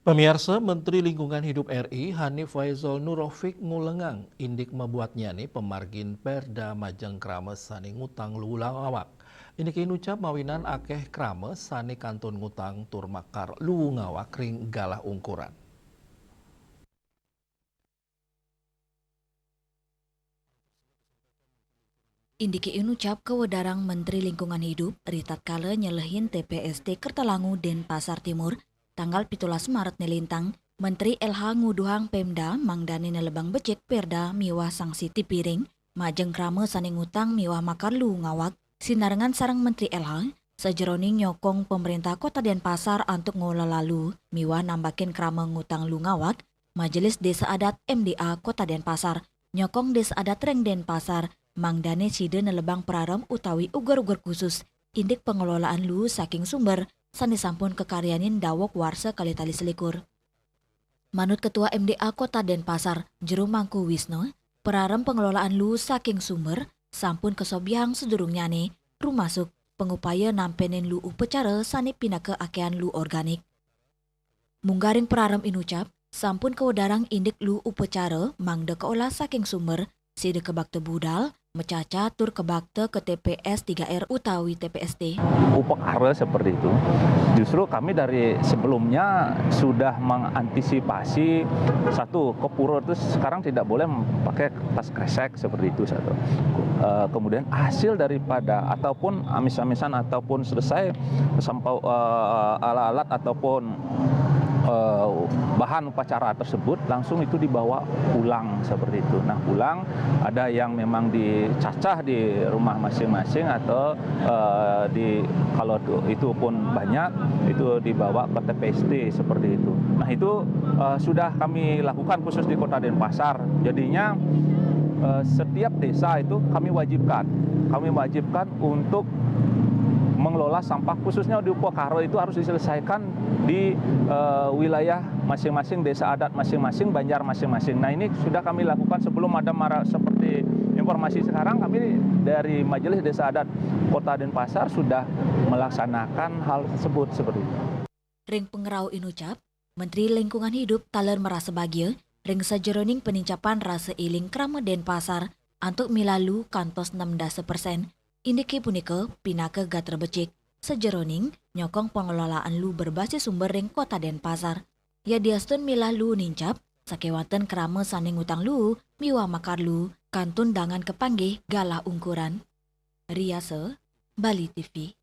Pemirsa, Menteri Lingkungan Hidup RI Hanif Faizal Nurofik ngulengang indik membuatnya nih pemargin Perda Majeng Krames sani ngutang lulang awak. Ini kini ucap mawinan akeh Krames sani kantun ngutang tur makar lu ngawak ring galah ungkuran. Indiki inucap kewedarang Menteri Lingkungan Hidup Ritat Kale nyelehin TPST Kertalangu Denpasar Timur tanggal 17 Maret nelintang Menteri LH nguduhang Pemda mangdani nelebang becek Perda miwah sanksi tipiring majeng krame saning ngutang miwah makar lu ngawak sinarengan sarang Menteri LH sejeroning nyokong pemerintah Kota Denpasar untuk ngolah lalu miwah nambakin krame ngutang lu ngawak Majelis Desa Adat MDA Kota Denpasar nyokong Desa Adat Reng Denpasar mangdane side nelebang praram utawi ugar-ugar khusus indik pengelolaan lu saking sumber sani sampun kekaryanin dawok warsa kali tali selikur. Manut Ketua MDA Kota Denpasar, Jero Mangku Wisno, praram pengelolaan lu saking sumber sampun kesobiang sedurungnyane rumasuk pengupaya nampenin lu upacara sani pinake akean lu organik. Munggaring praram inucap, sampun kewedarang indik lu upacara mangde keolah saking sumber side kebakte budal mecaca tur kebakte ke TPS 3R utawi TPST. Upekara seperti itu. Justru kami dari sebelumnya sudah mengantisipasi satu kepuro itu sekarang tidak boleh pakai tas kresek seperti itu satu. Kemudian hasil daripada ataupun amis-amisan ataupun selesai sampau alat-alat ataupun bahan upacara tersebut langsung itu dibawa pulang seperti itu. Nah pulang ada yang memang dicacah di rumah masing-masing atau kalau itu pun banyak itu dibawa ke TPST seperti itu. Nah itu sudah kami lakukan khusus di Kota Denpasar. Jadinya setiap desa itu kami wajibkan untuk mengelola sampah khususnya di Upekara itu harus diselesaikan di wilayah masing-masing, desa adat masing-masing, banjar masing-masing. Nah ini sudah kami lakukan sebelum ada seperti informasi sekarang kami dari Majelis Desa Adat Kota Denpasar sudah melaksanakan hal tersebut seperti itu. Ring pengerau inucap, Menteri Lingkungan Hidup taler merasa bahagia ring sajeroning penincapan rasa iling krama Denpasar untuk milalu kantos 16%. Indiki punika pinake gatra becik sejeroning nyokong pengelolaan lu berbasis sumber ring Kota Denpasar. Ya diastun milah lu nincap sakewanten krame saning utang lu miwa makar lu kantun dangan kepanggih galah ungkuran. Riase Bali TV.